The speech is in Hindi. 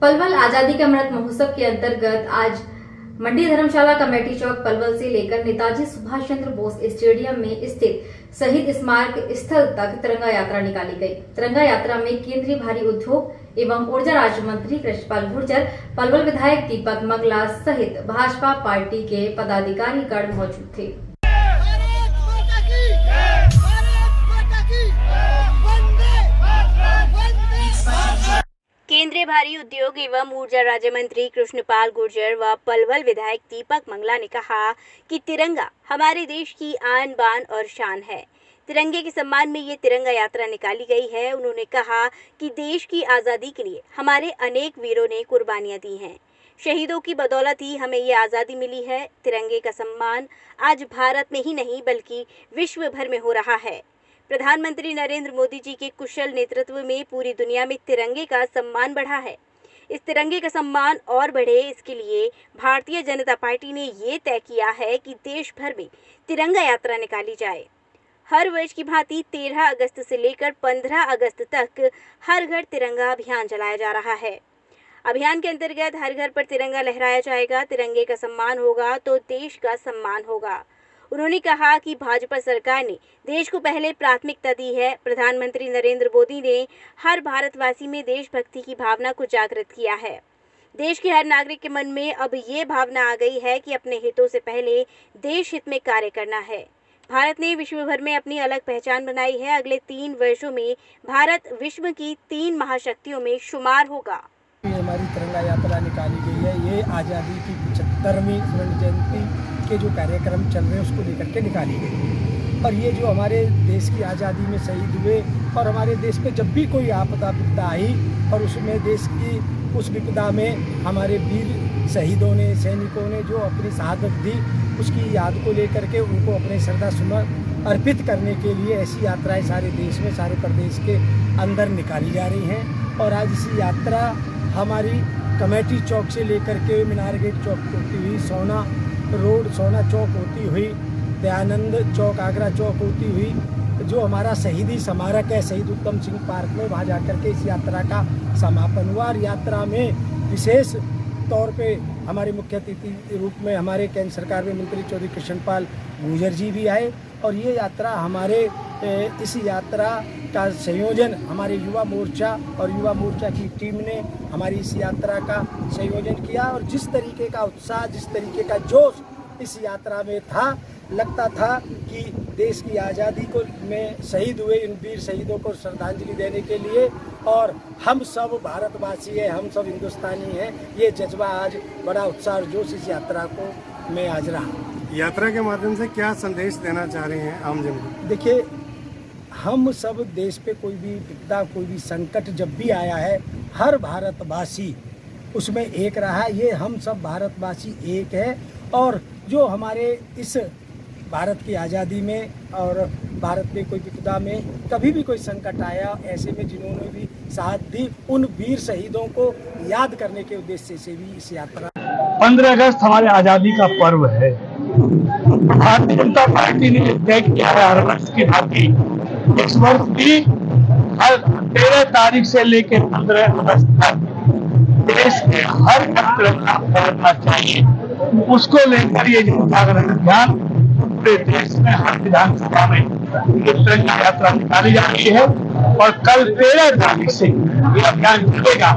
पलवल आजादी का अमृत महोत्सव के अंतर्गत आज मंडी धर्मशाला कमेटी चौक पलवल से लेकर नेताजी सुभाष चंद्र बोस स्टेडियम में स्थित शहीद स्मारक स्थल तक तिरंगा यात्रा निकाली गई। तिरंगा यात्रा में केंद्रीय भारी उद्योग एवं ऊर्जा राज्य मंत्री कृष्णपाल गुर्जर, पलवल विधायक दीपक मंगला सहित भाजपा पार्टी के पदाधिकारी गण मौजूद थे। केंद्रीय भारी उद्योग एवं ऊर्जा राज्य मंत्री कृष्णपाल गुर्जर व पलवल विधायक दीपक मंगला ने कहा कि तिरंगा हमारे देश की आन बान और शान है। तिरंगे के सम्मान में ये तिरंगा यात्रा निकाली गई है। उन्होंने कहा कि देश की आज़ादी के लिए हमारे अनेक वीरों ने कुर्बानियां दी हैं। शहीदों की बदौलत ही हमें ये आज़ादी मिली है। तिरंगे का सम्मान आज भारत में ही नहीं बल्कि विश्व भर में हो रहा है। प्रधानमंत्री नरेंद्र मोदी जी के कुशल नेतृत्व में पूरी दुनिया में तिरंगे का सम्मान बढ़ा है। इस तिरंगे का सम्मान और बढ़े, इसके लिए भारतीय जनता पार्टी ने ये तय किया है कि देश भर में तिरंगा यात्रा निकाली जाए। हर वर्ष की भांति 13 अगस्त से लेकर 15 अगस्त तक हर घर तिरंगा अभियान चलाया जा रहा है। अभियान के अंतर्गत हर घर पर तिरंगा लहराया जाएगा। तिरंगे का सम्मान होगा तो देश का सम्मान होगा। उन्होंने कहा कि भाजपा सरकार ने देश को पहले प्राथमिकता दी है। प्रधानमंत्री नरेंद्र मोदी ने हर भारतवासी में देशभक्ति की भावना को जागृत किया है। देश के हर नागरिक के मन में अब ये भावना आ गई है कि अपने हितों से पहले देश हित में कार्य करना है। भारत ने विश्व भर में अपनी अलग पहचान बनाई है। अगले 3 वर्षों में भारत विश्व की 3 महाशक्तियों में शुमार होगा। हमारी तिरंगा यात्रा निकाली गई है। ये आज़ादी की 75वीं स्वर्ण जयंती के जो कार्यक्रम चल रहे हैं उसको लेकर के निकाली गई। और ये जो हमारे देश की आज़ादी में शहीद हुए और हमारे देश पे जब भी कोई आपदा विपदा आई और उसमें देश की उस विपदा में हमारे वीर शहीदों ने, सैनिकों ने जो अपनी शहादत दी, उसकी याद को लेकर के उनको अपने श्रद्धा सुमन अर्पित करने के लिए ऐसी यात्राएं सारे देश में, सारे प्रदेश के अंदर निकाली जा रही हैं। और आज इसी यात्रा हमारी कमेटी चौक से लेकर के मीनार गेट चौक होती हुई सोना रोड, सोना चौक होती हुई दयानंद चौक, आगरा चौक होती हुई जो हमारा शहीदी स्मारक है शहीद उत्तम सिंह पार्क में, वहाँ जाकर के इस यात्रा का समापन हुआ। और यात्रा में विशेष तौर पे हमारे मुख्य अतिथि के रूप में हमारे केंद्र सरकार में मंत्री चौधरी कृष्णपाल गुर्जर जी भी आए। और ये यात्रा हमारे इस यात्रा का संयोजन हमारे युवा मोर्चा और युवा मोर्चा की टीम ने हमारी इस यात्रा का संयोजन किया। और जिस तरीके का उत्साह, जिस तरीके का जोश इस यात्रा में था, लगता था कि देश की आज़ादी को में शहीद हुए इन वीर शहीदों को श्रद्धांजलि देने के लिए और हम सब भारतवासी हैं, हम सब हिंदुस्तानी हैं, ये जज्बा आज बड़ा उत्साह और जोश इस यात्रा को में आज रहा। यात्रा के माध्यम से क्या संदेश देना चाह रहे हैं आम जन को? देखिए, हम सब देश पे कोई भी विपदा, कोई भी संकट जब भी आया है, हर भारतवासी उसमें एक रहा है। ये हम सब भारतवासी एक है। और जो हमारे इस भारत की आज़ादी में और भारत में कोई विपदा में कभी भी कोई संकट आया, ऐसे में जिन्होंने भी साथ दी, उन वीर शहीदों को याद करने के उद्देश्य से भी इस यात्रा। 15 अगस्त हमारे आज़ादी का पर्व है। भारतीय जनता पार्टी ने तय किया है हर वर्ष की भांति इस वर्ष भी हर 13 तारीख से लेकर 15 अगस्त तक देश के हर घर तिरंगा फहरना चाहिए। उसको लेकर ये जागरण अभियान पूरे देश में हर विधानसभा में ये तिरंगा यात्रा निकाली जा रही है। और कल 13 तारीख से ये अभियान चलेगा।